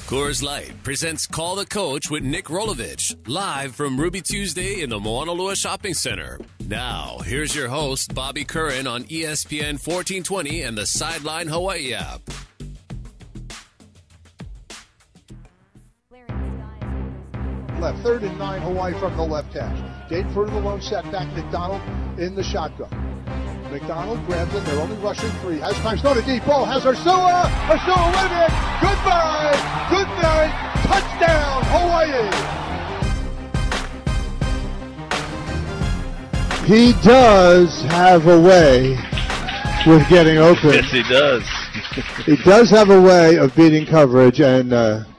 Coors Light presents Call the Coach with Nick Rolovich, live from Ruby Tuesday in the Moanalua Shopping Center. Now, here's your host, Bobby Curran on ESPN 1420 and the Sideline Hawaii app. Left, 3rd and 9, Hawaii from the left hash. Dayton for the lone setback, McDonald in the shotgun. McDonald grabs it, they're only rushing 3. Has time, throw a deep ball, has Ursua with it. Goodbye, good night, touchdown, Hawaii. He does have a way with getting open. Yes, he does. He does have a way of beating coverage, and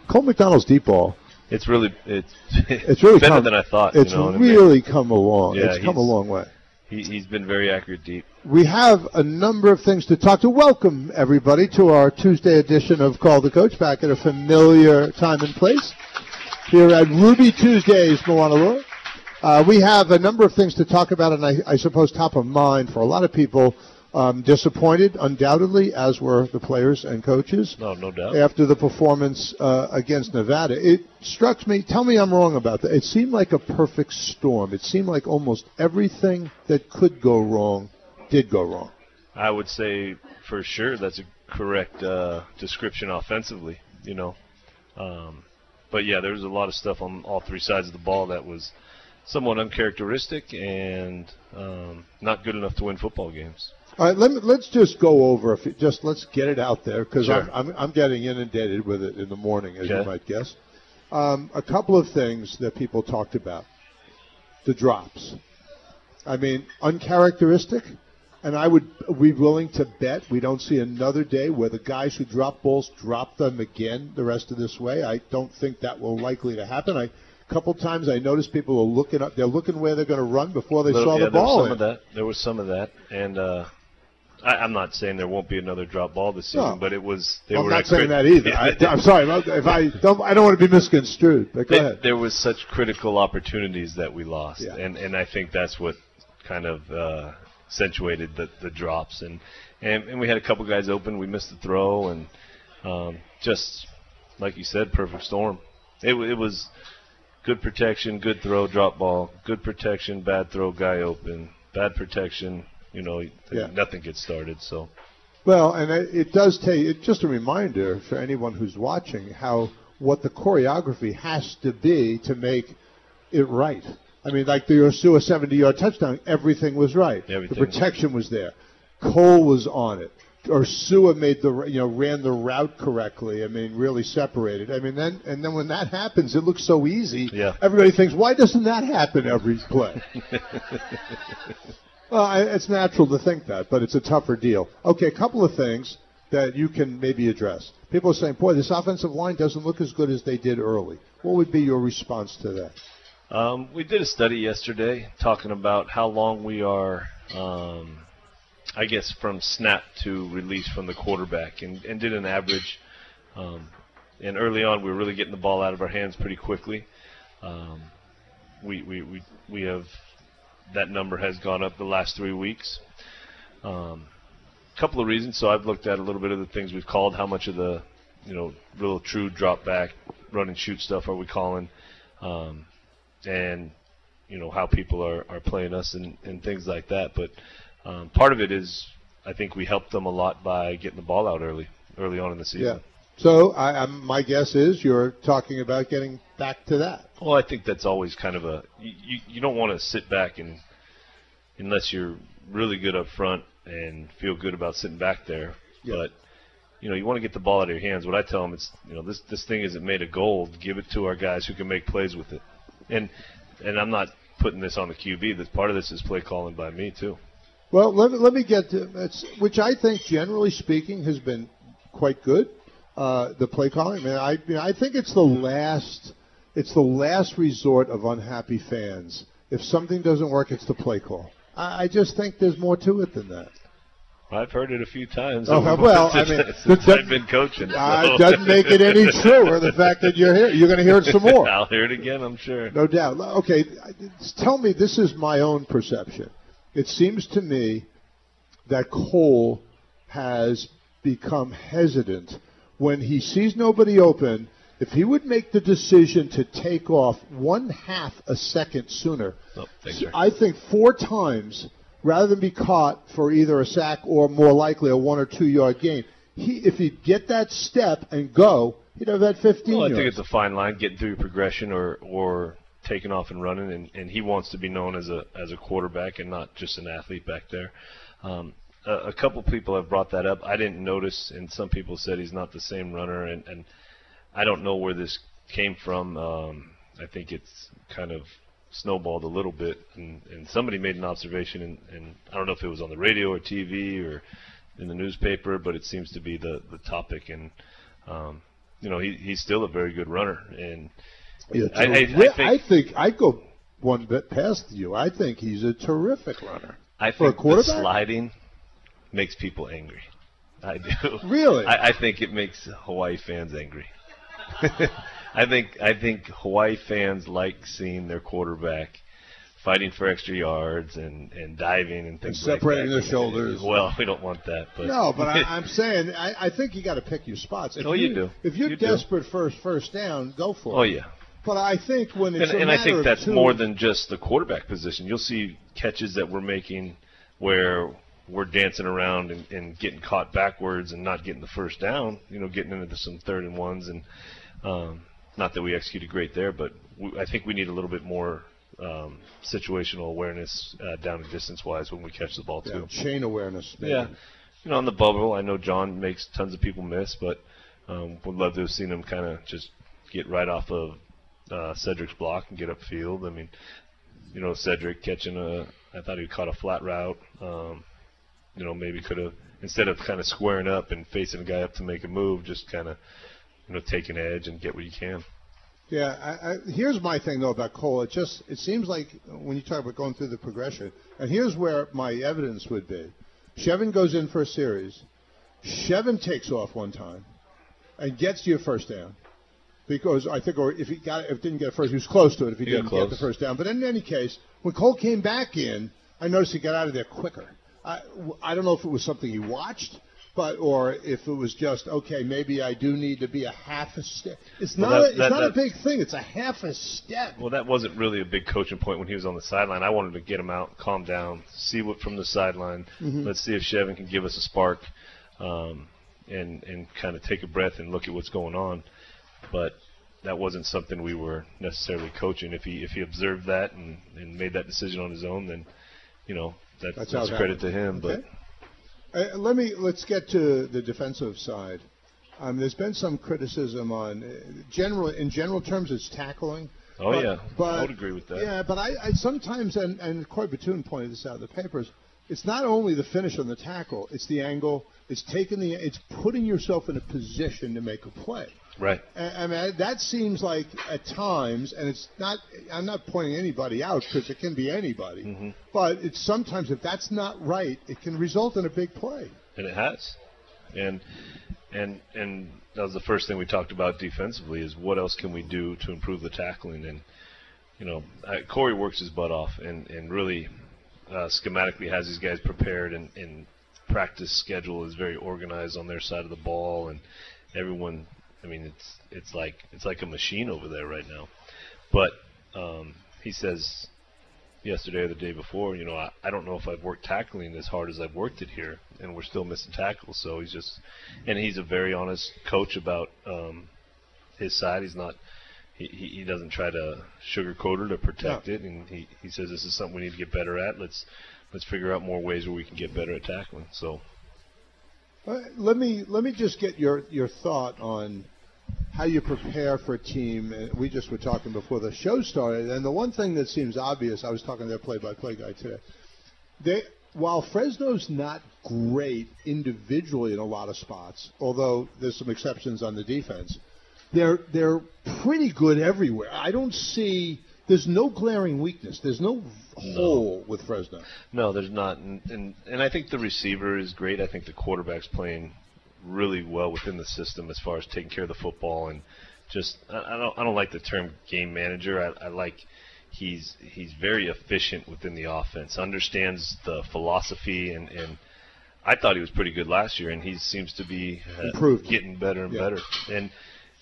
Cole McDonald's deep ball. It's really really better than I thought. It's really come along. Yeah, it's come a long way. He's been very accurate deep. We have a number of things to talk to. Welcome, everybody, to our Tuesday edition of Call the Coach, back at a familiar time and place here at Ruby Tuesdays, Moanalua. We have a number of things to talk about, and I suppose top of mind for a lot of people. Disappointed, undoubtedly, as were the players and coaches. No doubt. After the performance against Nevada. It struck me, tell me I'm wrong about that, it seemed like a perfect storm. It seemed like almost everything that could go wrong did go wrong. I would say for sure that's a correct description offensively, But, yeah, there was a lot of stuff on all three sides of the ball that was somewhat uncharacteristic and not good enough to win football games. All right, let's just go over, let's get it out there, because sure. I'm getting inundated with it in the morning, as you might guess. A couple of things that people talked about. The drops. I mean, uncharacteristic, and I would be willing to bet we don't see another day where the guys who drop balls drop them again the rest of this way. I don't think that will likely to happen. A couple times I noticed people are looking up. They're looking where they're going to run before they saw the ball. There was some of that, and I'm not saying there won't be another drop ball this season, but it was. I'm not saying that either. I'm sorry if I don't want to be misconstrued. But go ahead. There was such critical opportunities that we lost, yeah. and I think that's what kind of accentuated the drops. And we had a couple guys open. We missed the throw, and just like you said, perfect storm. It was. Good protection, good throw, drop ball. Good protection, bad throw, guy open. Bad protection, nothing gets started. So, well, and it does take just a reminder for anyone who's watching what the choreography has to be to make it right. I mean, like the Ursua 70-yard touchdown, everything was right. The protection was there. Cole was on it. Ursua ran the route correctly. I mean, really separated. I mean, then when that happens, it looks so easy. Yeah. Everybody thinks, why doesn't that happen every play? Well, it's natural to think that, but it's a tougher deal. Okay, a couple of things that you can maybe address. People are saying, boy, this offensive line doesn't look as good as they did early. What would be your response to that? We did a study yesterday talking about how long we are I guess from snap to release from the quarterback, and did an average. And early on, we were really getting the ball out of our hands pretty quickly. We have that number has gone up the last 3 weeks. Couple of reasons. So I've looked at a little bit of the things we've called. How much of the real true drop back, run and shoot stuff are we calling, and how people are playing us and things like that, but. Part of it is I think we helped them a lot by getting the ball out early on in the season. Yeah. So my guess is you're talking about getting back to that. Well, I think that's always kind of you don't want to sit back unless you're really good up front and feel good about sitting back there. Yeah. But you want to get the ball out of your hands. What I tell them is this thing isn't made of gold. Give it to our guys who can make plays with it. And I'm not putting this on the QB. That part of this is play calling by me too. Well, let me get to which I think, generally speaking, has been quite good. The play calling. I think it's the last resort of unhappy fans. If something doesn't work, it's the play call. I just think there's more to it than that. I've heard it a few times. Oh, well, I mean, since I've been coaching. It doesn't make it any truer, the fact that you're here. You're going to hear it some more. I'll hear it again, I'm sure. No doubt. Okay, tell me, this is my own perception. It seems to me that Cole has become hesitant when he sees nobody open. If he would make the decision to take off 1/2 a second sooner, I think 4 times, rather than be caught for either a sack or more likely a 1 or 2 yard gain, if he'd get that step and go, he'd have that 15 yards. I think it's a fine line, getting through your progression or taking off and running, and he wants to be known as a quarterback and not just an athlete back there. A couple people have brought that up. I didn't notice, and some people said he's not the same runner, and I don't know where this came from. I think it's kind of snowballed a little bit, and somebody made an observation, and I don't know if it was on the radio or TV or in the newspaper, but it seems to be the topic, and he's still a very good runner, and I think I'd go one bit past you. I think he's a terrific runner. I think the sliding makes people angry. I do. Really? I think it makes Hawaii fans angry. I think Hawaii fans like seeing their quarterback fighting for extra yards and diving and things like that. Separating their shoulders. Well, we don't want that. But no, but I'm saying I think you got to pick your spots. You do. If you're desperate for first down, go for it. Oh, yeah. But I think when it's I think that's more than just the quarterback position. You'll see catches that we're making where we're dancing around and getting caught backwards and not getting the first down, getting into some 3rd and 1s. And not that we executed great there, but I think we need a little bit more situational awareness down and distance-wise when we catch the ball, too. Chain awareness. Maybe. Yeah. On the bubble, I know John makes tons of people miss, but would love to have seen him kind of just get right off of Cedric's block and get upfield. I mean, Cedric catching I thought he caught a flat route. Maybe could have, instead of kind of squaring up and facing a guy up to make a move, just kind of, take an edge and get what you can. Yeah, here's my thing, though, about Cole. It seems like when you talk about going through the progression, and here's where my evidence would be. Shevin goes in for a series. Shevin takes off one time and gets you a first down. Because I think, or if he didn't get a first, he was close to it if he didn't get the first down. But in any case, when Cole came back in, I noticed he got out of there quicker. I don't know if it was something he watched, or if it was just, okay, maybe I do need to be a half a step. It's not a big thing. It's a half a step. Well, that wasn't really a big coaching point when he was on the sideline. I wanted to get him out, calm down, see what from the sideline. Mm-hmm. Let's see if Shevin can give us a spark and kind of take a breath and look at what's going on. But that wasn't something we were necessarily coaching. If he observed that and made that decision on his own, then, that's credit to him. Okay. But let's get to the defensive side. There's been some criticism on in general terms, it's tackling. But I would agree with that. Yeah, but I sometimes, and Corey Batoon pointed this out in the papers, it's not only the finish on the tackle, it's the angle, it's putting yourself in a position to make a play. Right. I mean, that seems like at times, and it's not. I'm not pointing anybody out because it can be anybody. Mm-hmm. But it's sometimes if that's not right, it can result in a big play. And it has. And that was the first thing we talked about defensively is what else can we do to improve the tackling. And Corey works his butt off and really schematically has these guys prepared and practice schedule is very organized on their side of the ball and everyone. I mean, it's like a machine over there right now. But he says yesterday or the day before, I don't know if I've worked tackling as hard as I've worked it here, and we're still missing tackles. So he's a very honest coach about his side. He's not, he doesn't try to sugarcoat it or protect it, and he says this is something we need to get better at. Let's figure out more ways where we can get better at tackling. So. Let me just get your thought on how you prepare for a team. We just were talking before the show started, and the one thing that seems obvious, I was talking to their play-by-play guy today. While Fresno's not great individually in a lot of spots, although there's some exceptions on the defense, they're pretty good everywhere. I don't see. There's no glaring weakness. There's no hole with Fresno. No, there's not. And I think the receiver is great. I think the quarterback's playing really well within the system as far as taking care of the football and just I don't like the term game manager. I like he's very efficient within the offense, understands the philosophy and I thought he was pretty good last year and he seems to be improved, getting better and better. And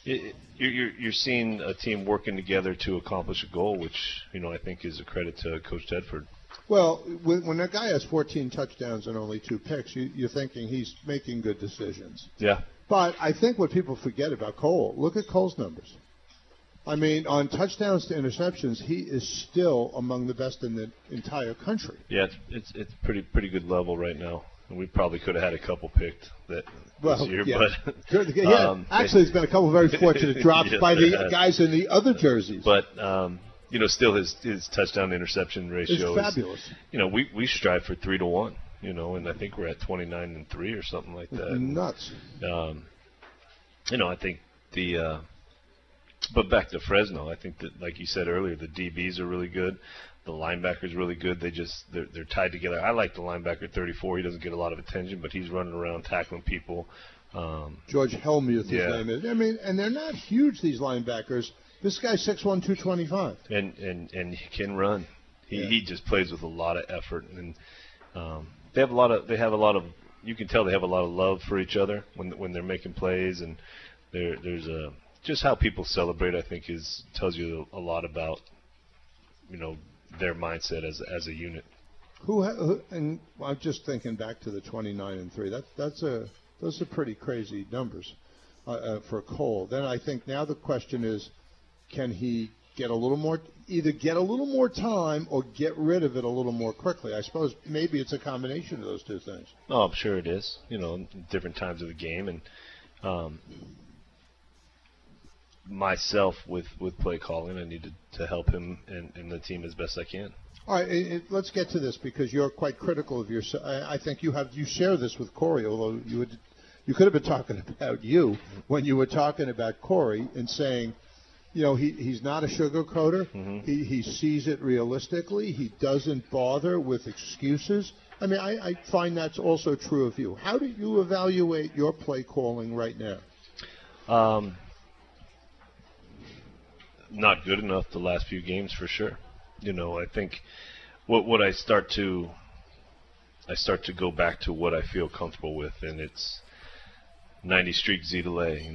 You're seeing a team working together to accomplish a goal, which I think is a credit to Coach Tedford. Well, when a guy has 14 touchdowns and only 2 picks, you're thinking he's making good decisions. Yeah. But I think what people forget about Cole, look at Cole's numbers. I mean, on touchdowns to interceptions, he is still among the best in the entire country. Yeah, it's pretty good level right now. We probably could have had a couple picked this year, yeah. but actually, there's been a couple of very fortunate drops by the guys in the other jerseys. But still his touchdown to interception ratio is fabulous. We strive for 3-1. And I think we're at 29-3 or something like that. Nuts. I think but back to Fresno, I think that, like you said earlier, the DBs are really good. The linebackers really good. They're tied together. I like the linebacker 34. He doesn't get a lot of attention, but he's running around tackling people. George Helmuth, his name is. I mean, and they're not huge, these linebackers. This guy's 6'1", 225. And he can run. He just plays with a lot of effort, and they have a lot of. You can tell they have a lot of love for each other when they're making plays, and there's just how people celebrate. I think tells you a lot about their mindset as a unit. And I'm just thinking back to the 29-3. Those are pretty crazy numbers for Cole. Then I think now the question is, can he get a little more time or get rid of it a little more quickly? I suppose maybe it's a combination of those two things. Oh, I'm sure it is. Different times of the game, and myself with play calling, I need to help him and the team as best I can. All right, let's get to this because you're quite critical of yourself. I think you share this with Corey, although you could have been talking about you when you were talking about Corey and saying, he's not a sugarcoater. Mm-hmm. He sees it realistically. He doesn't bother with excuses. I mean, I find that's also true of you. How do you evaluate your play calling right now? Not good enough the last few games for sure. I think what I start to go back to what I feel comfortable with, and it's 90 streak Z delay.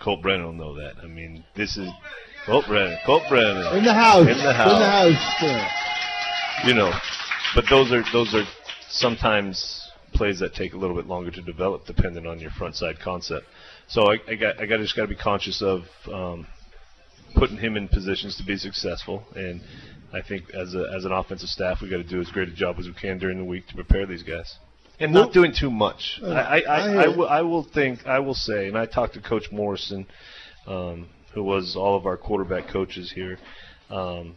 Colt Brennan will know that. I mean, this is Colt Brennan in the house. Yeah. But those are sometimes plays that take a little bit longer to develop, depending on your front side concept. So I just got to be conscious of putting him in positions to be successful, and I think as an offensive staff, we got to do as great a job as we can during the week to prepare these guys, and not doing too much. I will say, and I talked to Coach Morrison, who was all of our quarterback coaches here, and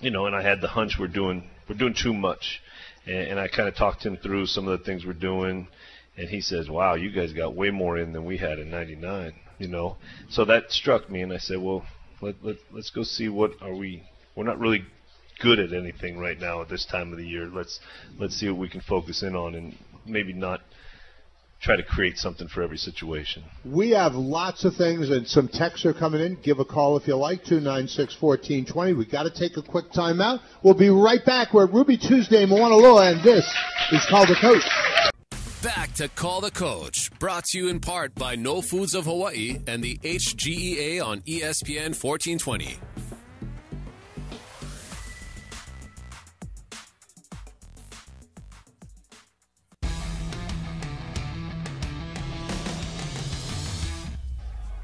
I had the hunch we're doing too much, and I kind of talked him through some of the things we're doing, and he says, "Wow, you guys got way more in than we had in '99." So that struck me, and I said, well, let's go see what are we. We're not really good at anything right now at this time of the year. Let's see what we can focus in on, and maybe not try to create something for every situation. We have lots of things, and some texts are coming in. Give a call if you like, 296-1420. We've got to take a quick time out. We'll be right back. We're at Ruby Tuesday in Mauna Loa, and this is Call the Coach. Back to Call the Coach, brought to you in part by No Foods of Hawaii and the HGEA on ESPN 1420.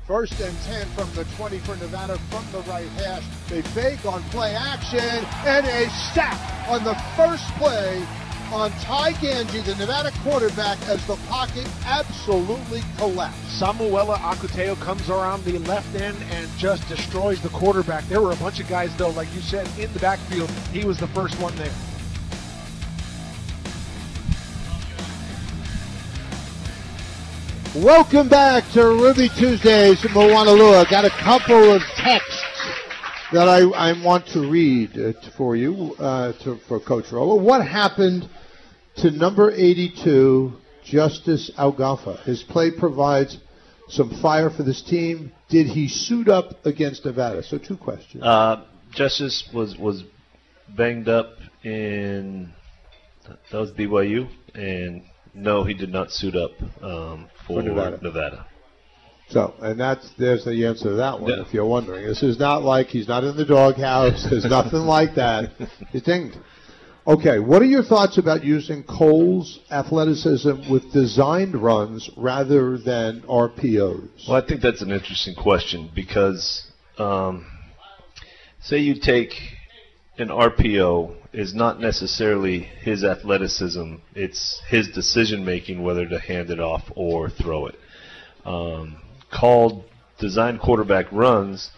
First and 10 from the 20 for Nevada from the right hash. They fake on play action and a sack on the first play on Ty Ganji, the Nevada quarterback, as the pocket absolutely collapsed. Samuela Akuteo comes around the left end and just destroys the quarterback. There were a bunch of guys, though, like you said, in the backfield. He was the first one there. Welcome back to Ruby Tuesdays in Mauna Loa. Got a couple of texts that I want to read for you, for Coach Rolo. What happened to number 82, Justice Algafa? His play provides some fire for this team. Did he suit up against Nevada? So 2 questions. Justice was banged up in, that was BYU, and no, he did not suit up for Nevada. So, and there's the answer to that one, if you're wondering. This is not like he's not in the doghouse. There's nothing like that. He dinged. Okay, what are your thoughts about using Cole's athleticism with designed runs rather than RPOs? Well, I think that's an interesting question because say you take an RPO is not necessarily his athleticism. It's his decision-making whether to hand it off or throw it. Called designed quarterback runs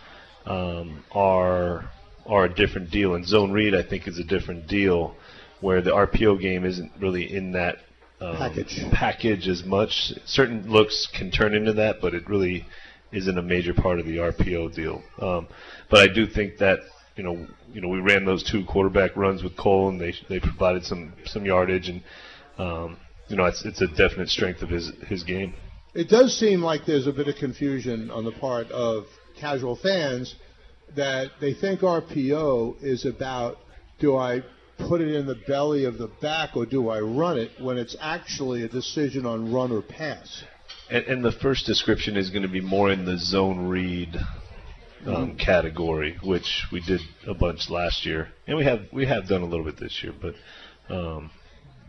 are a different deal, and zone read I think is a different deal, where the RPO game isn't really in that package as much. Certain looks can turn into that, but it really isn't a major part of the RPO deal. But I do think that we ran those 2 quarterback runs with Cole, and they provided some yardage, and it's a definite strength of his game. It does seem like there's a bit of confusion on the part of casual fans that they think RPO is about, do I put it in the belly of the back or do I run it, when it's actually a decision on run or pass. And the first description is going to be more in the zone read category, which we did a bunch last year, and we have done a little bit this year. But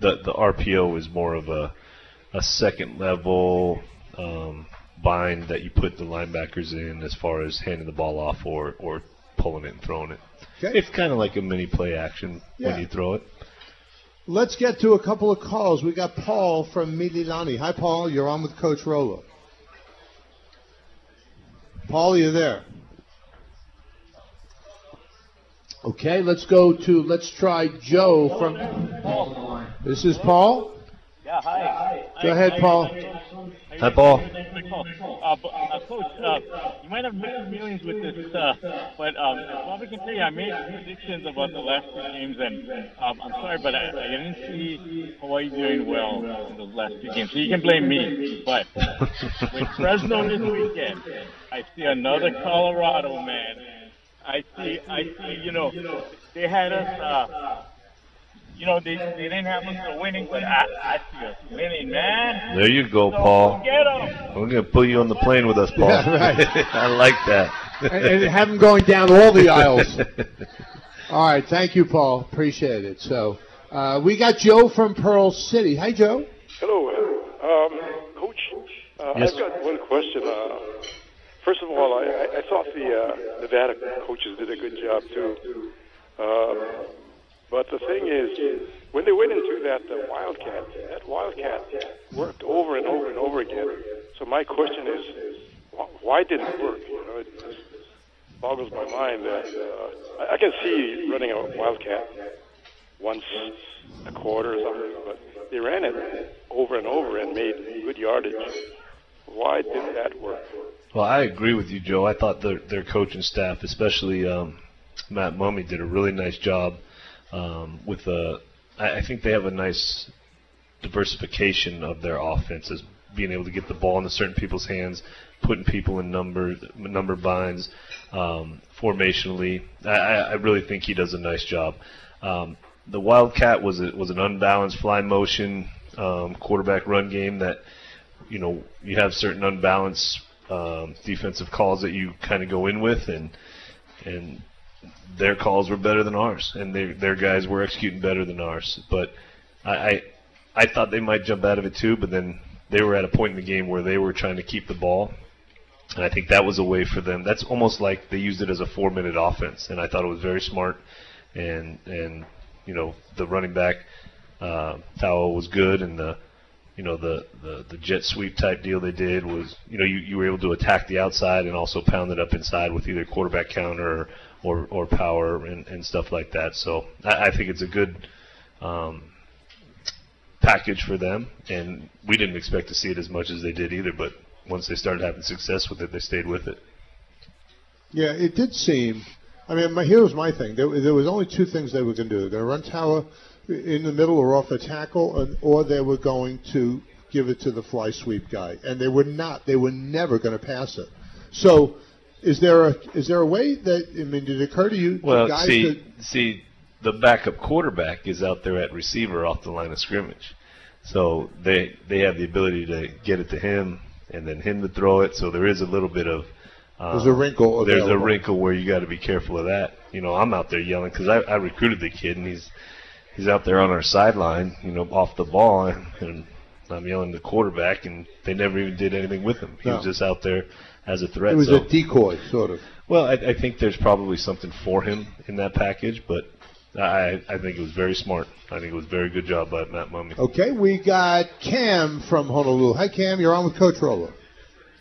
the RPO is more of a second level bind that you put the linebackers in as far as handing the ball off or pulling it and throwing it. Okay. It's kind of like a mini play action when you throw it. Let's get to a couple of calls. We got Paul from Mililani. Hi, Paul. You're on with Coach Rolo. Paul, you there? Okay, let's try Joe from. This is Paul? Yeah, hi. Go ahead, Paul. Hi, Paul. Coach, you might have mixed feelings with this, but Bobby can tell you, I made predictions about the last 2 games, and I'm sorry, but I didn't see Hawaii doing well in those last 2 games. So you can blame me. But with Fresno this weekend, I see another Colorado, man. I see, they had us, they didn't have us winning, but I see us winning, man. There you go, Paul. Get them. We're going to put you on the plane with us, Paul. Yeah, right. I like that. and have them going down all the aisles. All right, thank you, Paul. Appreciate it. So we got Joe from Pearl City. Hi, Joe. Hello, Coach. Yes. I've got one question. First of all, I thought the Nevada coaches did a good job too. But the thing is, when they went into that Wildcat worked over and over and over again. So my question is, why didn't it work? It just boggles my mind that I can see running a Wildcat once a quarter or something, but they ran it over and over and made good yardage. Why didn't that work? Well, I agree with you, Joe. I thought their coaching staff, especially Matt Mummy, did a really nice job. I think they have a nice diversification of their offenses, being able to get the ball into certain people's hands, putting people in number binds, formationally. I really think he does a nice job. The Wildcat was an unbalanced fly motion quarterback run game that you have certain unbalanced defensive calls that you kind of go in with, and their calls were better than ours, and their guys were executing better than ours. But I thought they might jump out of it too, but then they were at a point in the game where they were trying to keep the ball, and I think that was a way for them. That's almost like they used it as a 4-minute offense, and I thought it was very smart. And the running back Tao was good, and the jet sweep type deal they did was you were able to attack the outside and also pound it up inside with either quarterback counter or power and stuff like that. So I think it's a good package for them, and we didn't expect to see it as much as they did either, but once they started having success with it, they stayed with it. Yeah, it did seem. I mean, here was my thing. There was only 2 things they were going to do. They were going to run Tower in the middle or off a tackle, or they were going to give it to the fly sweep guy, and they were not. They were never going to pass it. So, is there a way that, I mean, did it occur to you? Well, see, the backup quarterback is out there at receiver off the line of scrimmage, so they have the ability to get it to him and then him to throw it. So there is a little bit of there's a wrinkle. There's a wrinkle where you got to be careful of that. You know, I'm out there yelling because I recruited the kid, and he's out there on our sideline, you know, off the ball, and I'm yelling at the quarterback, and they never even did anything with him. He was just out there as a threat. It was a decoy, sort of. Well, I think there's probably something for him in that package, but I think it was very smart. I think it was a very good job by Matt Mumme. Okay, we got Cam from Honolulu. Hi, Cam. You're on with Coach Rolo.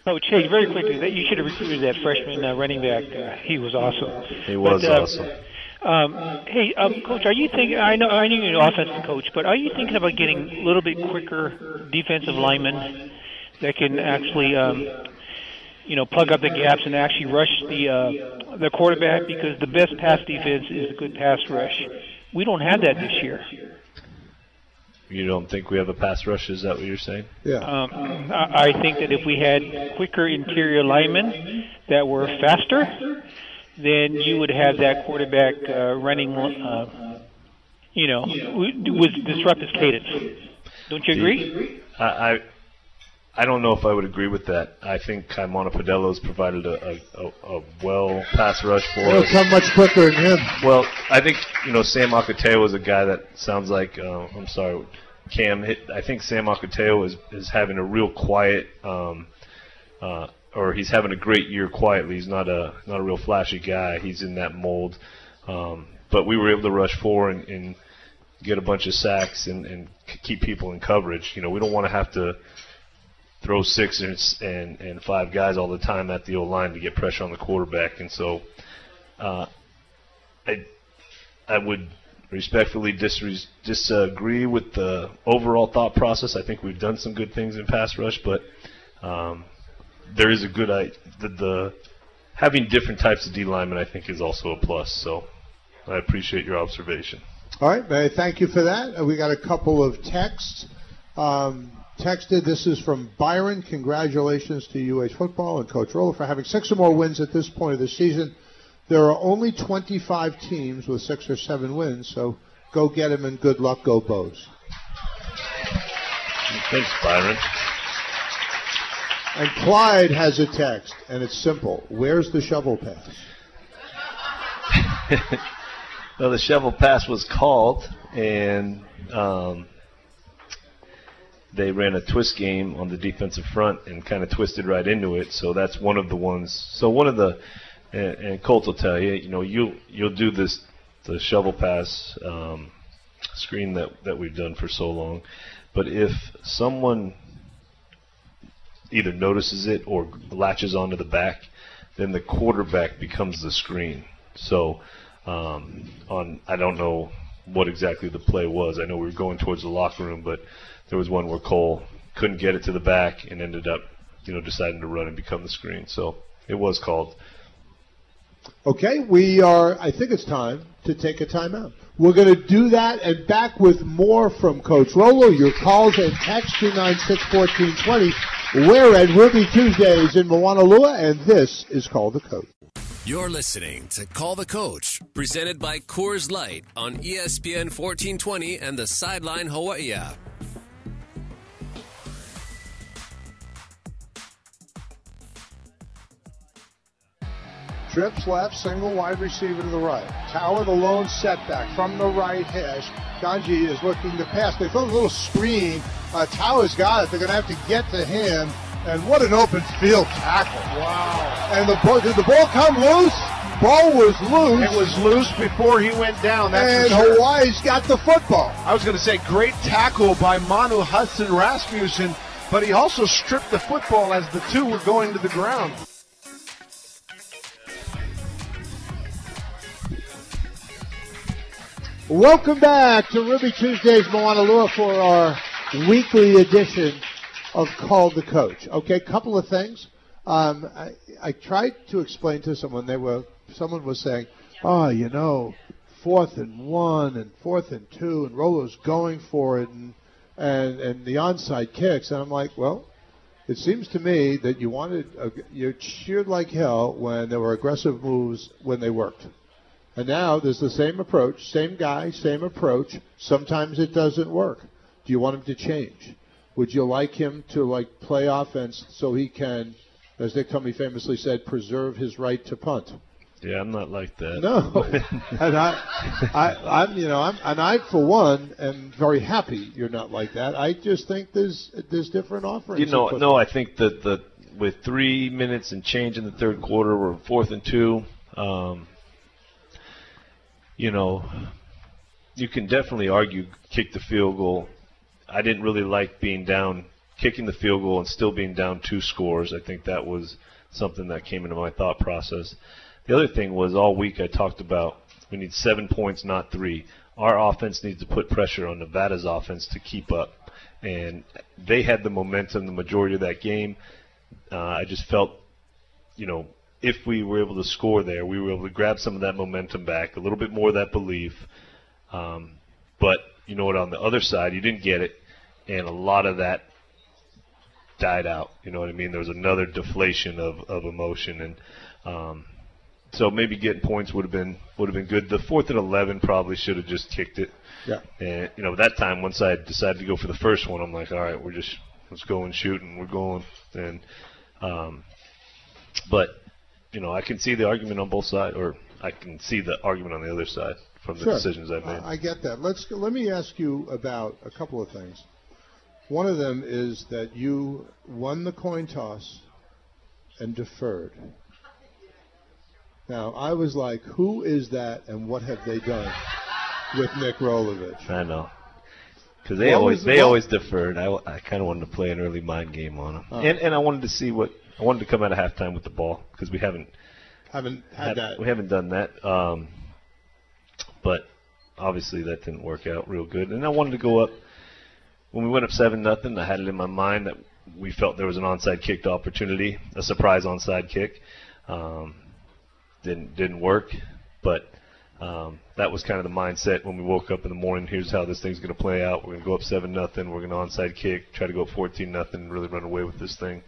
Oh, Chase, very quickly, you should have recruited that freshman running back. He was awesome. He was awesome. Hey, Coach, are you thinking? I know you're an offensive coach, but are you thinking about getting a little bit quicker defensive linemen that can actually, plug up the gaps and actually rush the quarterback? Because the best pass defense is a good pass rush. We don't have that this year. You don't think we have a pass rush? Is that what you're saying? Yeah. I think that if we had quicker interior linemen that were faster, then you would have that quarterback running, with disruptive cadence. Don't you agree? I don't know if I would agree with that. I think Kaimana Padelo's provided a well pass rush for us. It'll come much quicker than him. Well, I think, Sam Akateo is a guy that sounds like, I'm sorry, Cam, I think Sam Akateo is having a real quiet, or he's having a great year quietly. He's not a real flashy guy. He's in that mold. But we were able to rush 4 and get a bunch of sacks and keep people in coverage. We don't want to have to throw 6 and 5 guys all the time at the O-line to get pressure on the quarterback. And so I would respectfully disagree with the overall thought process. I think we've done some good things in pass rush, but there is a good the having different types of D linemen, I think, is also a plus. So I appreciate your observation. All right, Mary, thank you for that. We got a couple of texts. Texted, this is from Byron. Congratulations to UH football and Coach Rolo for having 6 or more wins at this point of the season. There are only 25 teams with 6 or 7 wins, so go get them and good luck, go Bows. Thanks, Byron. And Clyde has a text, and it's simple. Where's the shovel pass? Well, the shovel pass was called, and they ran a twist game on the defensive front and kind of twisted right into it. So that's one of the ones. So one of the, and Colt will tell you, you'll do the shovel pass screen that we've done for so long. But if someone either notices it or latches onto the back, then the quarterback becomes the screen. So I don't know what exactly the play was. I know we were going towards the locker room, but there was one where Cole couldn't get it to the back and ended up, deciding to run and become the screen. So it was called. Okay, I think it's time to take a timeout. We're going to do that and back with more from Coach Rolo. Your calls and text 296-1420. We're at Ruby Tuesdays in Moanalua, and this is Call the Coach. You're listening to Call the Coach, presented by Coors Light on ESPN 1420 and the Sideline Hawaii app. Trips left, single wide receiver to the right. Tower the lone setback from the right hash. Ganji is looking to pass. They throw a little screen. Tower's got it. They're going to have to get to him. And what an open field tackle. Wow. And did the ball come loose? Ball was loose. It was loose before he went down. That's and Hawaii's got the football. I was going to say great tackle by Manu Hudson Rasmussen, but he also stripped the football as the two were going to the ground. Welcome back to Ruby Tuesdays Moanalua for our weekly edition of Call the Coach. Okay, a couple of things. I tried to explain to someone. Someone was saying, 4th and 1 and 4th and 2, and Rolo's going for it, and the onside kicks. And I'm like, well, it seems to me that you cheered like hell when there were aggressive moves when they worked. And now there's the same approach, same guy, same approach. Sometimes it doesn't work. Do you want him to change? Would you like him to like play offense so he can, as Dick Tumey famously said, preserve his right to punt? Yeah, I'm not like that. No, and I for one am very happy you're not like that. I just think there's different offerings. No, I think that with 3 minutes and change in the third quarter, we're 4th and 2. You can definitely argue kick the field goal. I didn't really like being down, kicking the field goal and still being down 2 scores. I think that was something that came into my thought process. The other thing was all week I talked about we need 7 points, not 3. Our offense needs to put pressure on Nevada's offense to keep up. And they had the momentum the majority of that game. I just felt, if we were able to score there, we were able to grab some of that momentum back, a little bit more of that belief. But you know what, on the other side, you didn't get it, and a lot of that died out. You know what I mean? There was another deflation of emotion, and so maybe getting points would have been good. The 4th and 11 probably should have just kicked it. Yeah. And that time once I decided to go for the first one, I'm like, all right, let's go and shoot, and we're going. And but I can see the argument on both sides, or I can see the argument on the other side from the decisions I've made. I get that. Let me ask you about a couple of things. One of them is that you won the coin toss and deferred. Now, I was like, who is that and what have they done with Nick Rolovich? I know. Because they always deferred. I kind of wanted to play an early mind game on them. And I wanted to see I wanted to come out of halftime with the ball because we haven't had that. We haven't done that. But obviously that didn't work out real good. And I wanted to go up. When we went up 7-0, I had it in my mind that we felt there was an onside kick opportunity, a surprise onside kick. Didn't work, but that was kind of the mindset when we woke up in the morning. Here's how this thing's going to play out. We're going to go up 7-0. We're going to onside kick, try to go up 14-0, and really run away with this thing.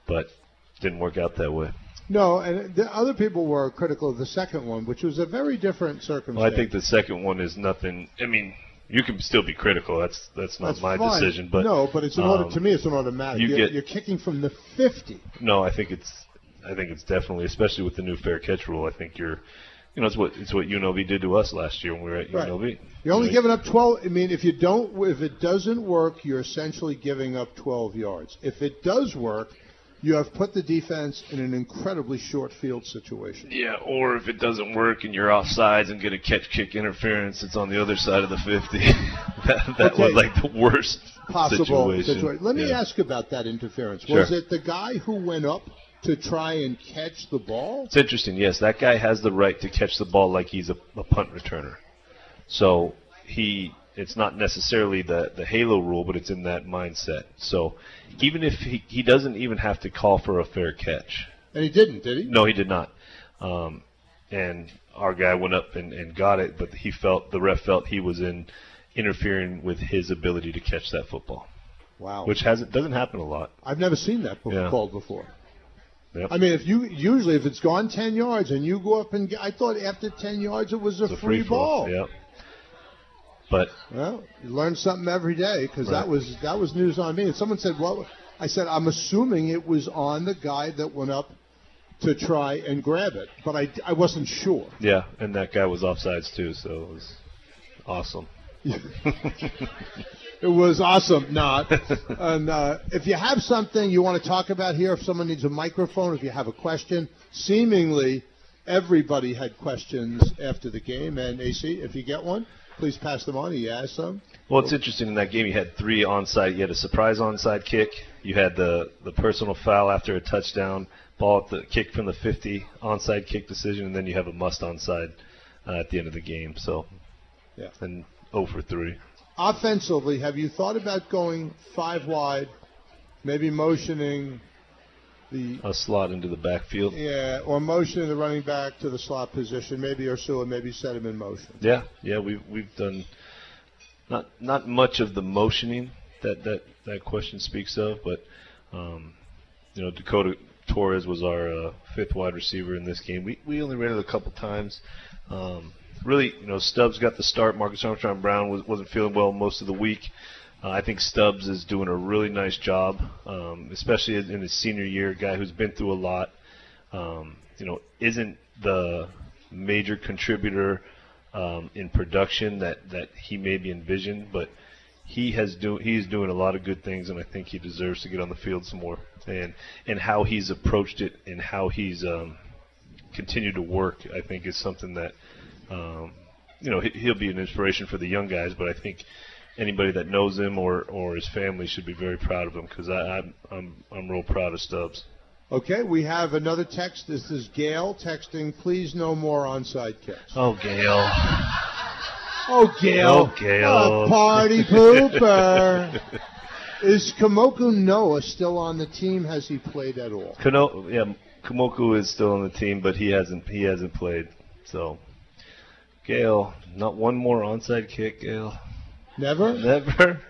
But didn't work out that way. No, and the other people were critical of the second one, which was a very different circumstance. Well, I think the second one is nothing. I mean, you can still be critical. That's not my decision. But no, but it's to me, it's an automatic. You're kicking from the 50. No, I think it's definitely, especially with the new fair catch rule. I think it's what UNLV did to us last year when we were at UNLV. You're only giving up 12. I mean, if it doesn't work, you're essentially giving up 12 yards. If it does work, you have put the defense in an incredibly short field situation. Yeah, or if it doesn't work and you're offsides and get a catch-kick interference, it's on the other side of the 50. that was like the worst possible situation. Let me ask about that interference. Sure. Was it the guy who went up to try and catch the ball? It's interesting, yes. That guy has the right to catch the ball like he's a punt returner. So it's not necessarily the halo rule, but it's in that mindset. So even if he doesn't even have to call for a fair catch. And he didn't, did he? No, he did not. And our guy went up and got it, but the ref felt he was interfering with his ability to catch that football. Wow. Which doesn't happen a lot. I've never seen that called before. Yep. I mean, if it's gone 10 yards and you go up and I thought after 10 yards it was a free ball. Yep. But you learn something every day because that was news on me. And someone said, "Well," I said, "I'm assuming it was on the guy that went up to try and grab it," but I wasn't sure. Yeah, and that guy was offsides too, so it was awesome. It was awesome, not. And if you have something you want to talk about here, if someone needs a microphone, if you have a question, seemingly everybody had questions after the game. And AC, if you get one, please pass them on. He asked some. Well, it's interesting in that game. You had 3 onside. You had a surprise onside kick. You had the personal foul after a touchdown, ball at the kick from the 50, onside kick decision, and then you have a must onside at the end of the game. So, and 0 for 3. Offensively, have you thought about going 5 wide, maybe motioning a slot into the backfield? Yeah, or motioning the running back to the slot position, maybe Ursula, maybe set him in motion. Yeah, we've done not much of the motioning that question speaks of, but Dakota Torres was our 5th wide receiver in this game. We only ran it a couple times. Really, Stubbs got the start. Marcus Armstrong Brown wasn't feeling well most of the week. I think Stubbs is doing a really nice job, especially in his senior year, a guy who's been through a lot. Isn't the major contributor in production that he maybe envisioned, but he's doing a lot of good things, and I think he deserves to get on the field some more. And how he's approached it and how he's continued to work, I think, is something that he'll be an inspiration for the young guys. But I think anybody that knows him or his family should be very proud of him, because I'm real proud of Stubbs. Okay, we have another text. This is Gail texting, please no more onside kicks. Oh, Gail. Oh, Gail. Oh, Gail. A party pooper. Is Kamoku Noah still on the team? Has he played at all? Kamoku is still on the team, but he hasn't played. So, Gail, not one more onside kick, Gail. Never? Never.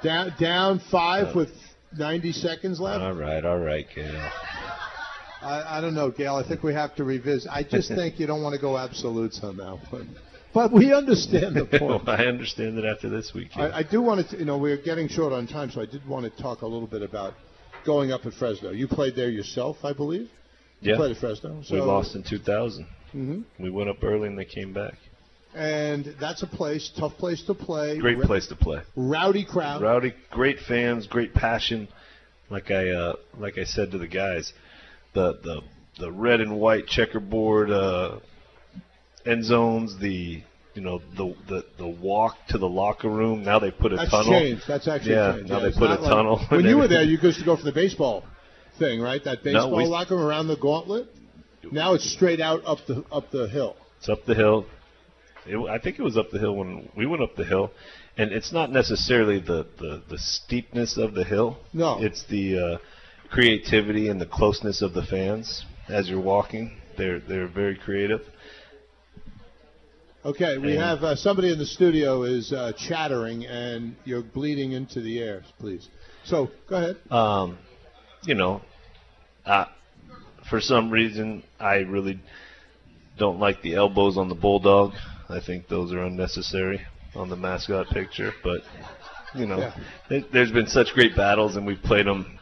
Down 5 with 90 seconds left? All right, Gail. I don't know, Gail. I think we have to revisit. I just think you don't want to go absolutes on that one. But we understand the point. I understand it after this week. Yeah. I do want to, we're getting short on time, so I did want to talk a little bit about going up at Fresno. You played there yourself, I believe? Yeah. You played at Fresno. So we lost in 2000. Mm-hmm. We went up early and they came back. And that's a tough place to play. Great place to play. Rowdy crowd. Rowdy, great fans, great passion. Like I said to the guys, the red and white checkerboard end zones, the walk to the locker room. Now they put a tunnel. Changed. That's actually changed. Now they put a tunnel. When you were there, you used to go for the baseball thing, right? That baseball locker room around the gauntlet. Now it's straight out up the hill. It's up the hill. I think it was up the hill when we went up the hill, and it's not necessarily the steepness of the hill. No, it's the creativity and the closeness of the fans as you're walking. They're very creative. Okay, we have somebody in the studio is chattering, and you're bleeding into the air, please. So, go ahead. For some reason, I really don't like the elbows on the bulldog. I think those are unnecessary on the mascot picture. But, there's been such great battles, and we've played them,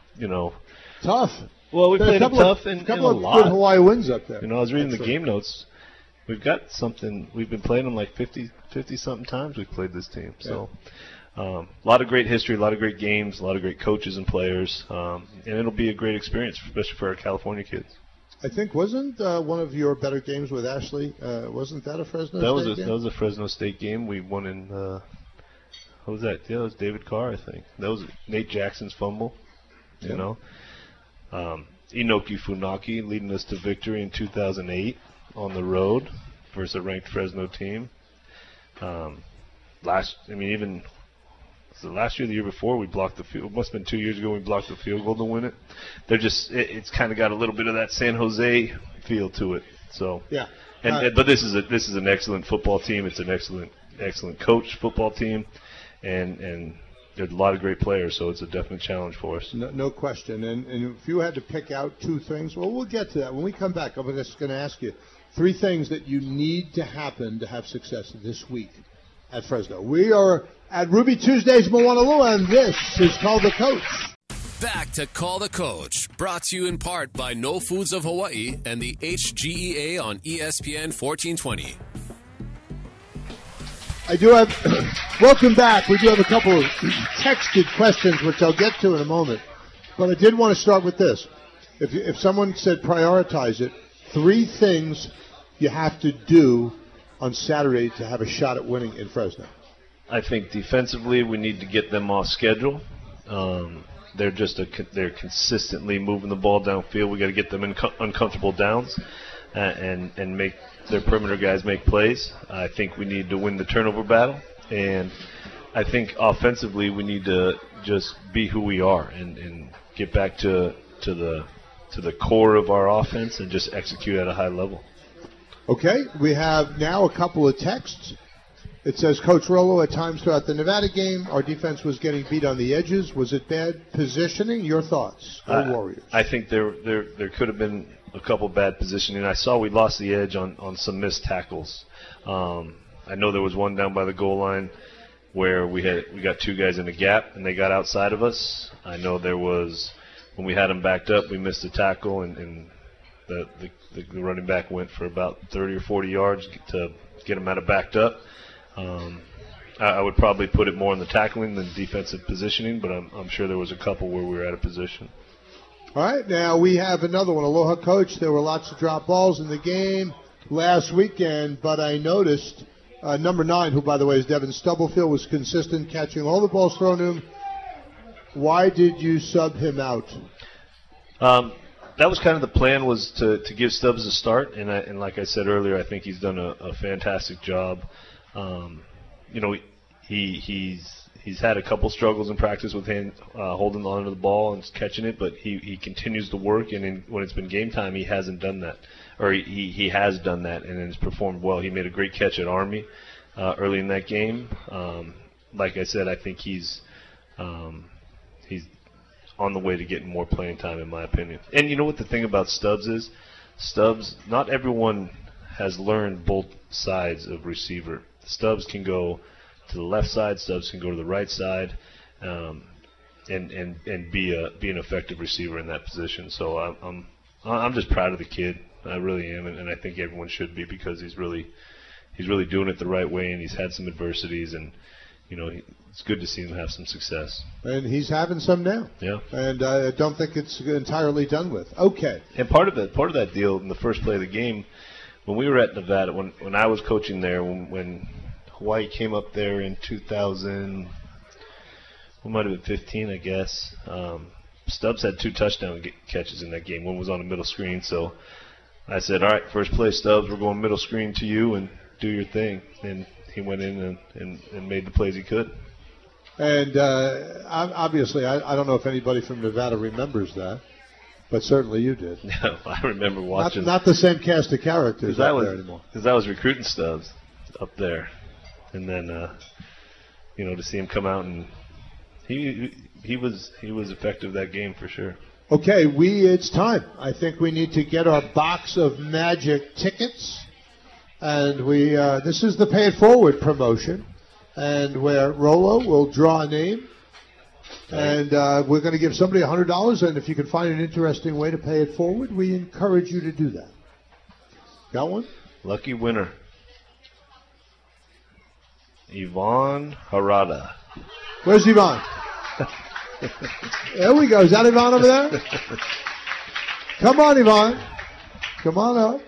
Tough. Well, we played them tough and a lot. A couple of good Hawaii wins up there. I was reading the game notes. We've got something. We've been playing them like 50-something times we've played this team. So a lot of great history, a lot of great games, a lot of great coaches and players. And it'll be a great experience, especially for our California kids. I think, wasn't one of your better games with Ashley, wasn't that a Fresno State game? That was a Fresno State game. We won in, what was that? Yeah, it was David Carr, I think. That was Nate Jackson's fumble, Inoki Funaki leading us to victory in 2008. On the road versus a ranked Fresno team. Last year, the year before, we blocked the field. It must have been 2 years ago we blocked the field goal to win it. It's kind of got a little bit of that San Jose feel to it. So yeah. But this is an excellent football team. It's an excellent coach football team, and there's a lot of great players. So it's a definite challenge for us. No question. And if you had to pick out 2 things, well, we'll get to that when we come back. I'm just going to ask you 3 things that you need to happen to have success this week at Fresno. We are at Ruby Tuesdays Moanalua, and this is Call the Coach. Back to Call the Coach, brought to you in part by No Foods of Hawaii and the HGEA on ESPN 1420. I do have, welcome back. We do have a couple of texted questions, which I'll get to in a moment. But I did want to start with this. If someone said prioritize it, 3 things you have to do on Saturday to have a shot at winning in Fresno. I think defensively we need to get them off schedule. They're consistently moving the ball downfield. We got to get them in uncomfortable downs and make their perimeter guys make plays. I think we need to win the turnover battle, and I think offensively we need to just be who we are and get back to the core of our offense and just execute at a high level. Okay, we have now a couple of texts. It says, Coach Rolo, at times throughout the Nevada game, our defense was getting beat on the edges. Was it bad positioning? Your thoughts, Warriors? I think there could have been a couple bad positioning. I saw we lost the edge on some missed tackles. I know there was one down by the goal line where we got two guys in the gap and they got outside of us. I know there was, when we had them backed up, we missed a tackle and the running back went for about 30 or 40 yards to get him out of backed up. I would probably put it more on the tackling than defensive positioning, but I'm sure there was a couple where we were out of position. All right, now we have another one. Aloha, Coach. There were lots of drop balls in the game last weekend, but I noticed number 9, who, by the way, is Devin Stubblefield, was consistent, catching all the balls thrown to him. Why did you sub him out? That was kind of the plan, was to give Stubbs a start, and like I said earlier, I think he's done a fantastic job. He's had a couple struggles in practice with him holding on to the ball and catching it, but he continues to work, and when it's been game time, he hasn't done that. Or he has done that and has performed well. He made a great catch at Army early in that game. Like I said, I think he's on the way to getting more playing time, in my opinion. And you know what the thing about Stubbs is? Stubbs, not everyone has learned both sides of receiver. Stubbs can go to the left side. Stubbs can go to the right side, and be an effective receiver in that position. So I'm just proud of the kid. I really am, and I think everyone should be, because he's really doing it the right way, and he's had some adversities, and it's good to see him have some success. And he's having some now. Yeah. And I don't think it's entirely done with. Okay. And part of that deal in the first play of the game, when we were at Nevada, when I was coaching there, when Hawaii came up there in 2000, what might have been 15, I guess. Stubbs had 2 touchdown catches in that game. One was on a middle screen, so I said, all right, first play, Stubbs, we're going middle screen to you and do your thing. And he went in and made the plays he could. And obviously, I don't know if anybody from Nevada remembers that, but certainly you did. No, I remember watching. Not the same cast of characters there anymore. Because I was recruiting Stubbs up there. And then, to see him come out, and he was effective that game for sure. Okay, it's time. I think we need to get our box of magic tickets, and this is the Pay It Forward promotion, and where Rolo will draw a name, and we're going to give somebody $100, and if you can find an interesting way to pay it forward, we encourage you to do that. Got one? Lucky winner. Yvonne Harada. Where's Yvonne? There we go. Is that Yvonne over there? Come on, Yvonne. Come on up.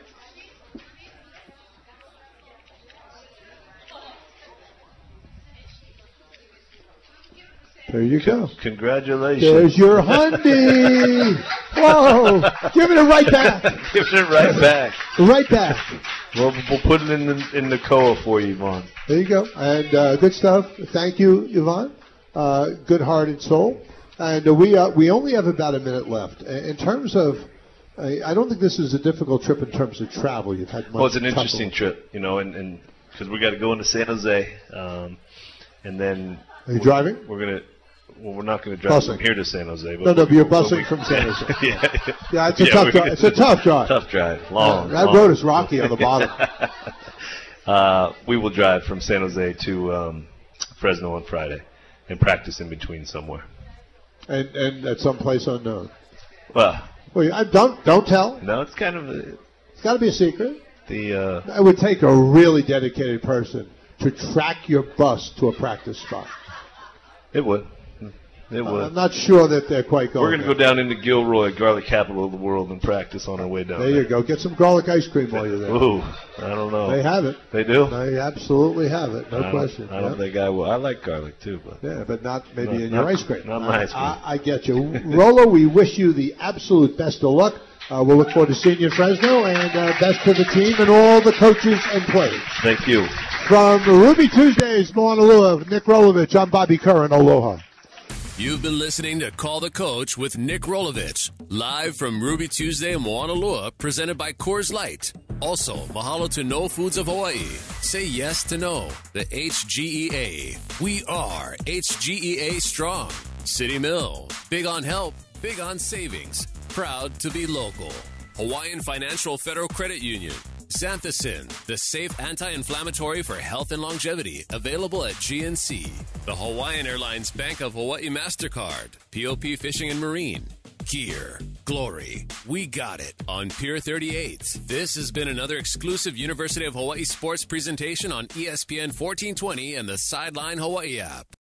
There you go. Congratulations. There's your hundy. Whoa. Give it right back. Give it right back. Right back. We'll put it in the COA for you, Yvonne. There you go. And good stuff. Thank you, Yvonne. Good-hearted soul. And we only have about a minute left. In terms of, I don't think this is a difficult trip in terms of travel. You've had much. Well, it's an interesting trip, and because we got to go into San Jose, and then. Are you driving? We're not going to drive from here to San Jose. But no, you're busing from San Jose. Yeah, it's a tough drive. It's a tough drive. Tough drive. Long. That road is rocky on the bottom. We will drive from San Jose to Fresno on Friday and practice in between somewhere. And at some place unknown. Well, don't tell. No, it's kind of it's got to be a secret. It would take a really dedicated person to track your bus to a practice spot. It would. It would. I'm not sure that they're quite going. We're going to go down into Gilroy, garlic capital of the world, and practice on our way down there. You go. Get some garlic ice cream while you're there. Ooh, I don't know. They have it. They do? They absolutely have it. No question. I don't think I will. I like garlic, too. But yeah, but not maybe in your ice cream. Not my ice cream. I get you. Rolo, we wish you the absolute best of luck. We'll look forward to seeing you in Fresno, and best to the team and all the coaches and players. Thank you. From Ruby Tuesdays, Mauna Lua, Nick Rolovich, I'm Bobby Curran. Aloha. You've been listening to Call the Coach with Nick Rolovich, live from Ruby Tuesday in Mauna Lua, presented by Coors Light. Also, mahalo to No Foods of Hawaii. Say yes to no. The HGEA. We are HGEA Strong. City Mill. Big on help, big on savings. Proud to be local. Hawaiian Financial Federal Credit Union. Xanthicin, the safe anti-inflammatory for health and longevity, available at GNC. The Hawaiian Airlines Bank of Hawaii MasterCard, POP Fishing and Marine. Here, glory, we got it on Pier 38. This has been another exclusive University of Hawaii sports presentation on ESPN 1420 and the Sideline Hawaii app.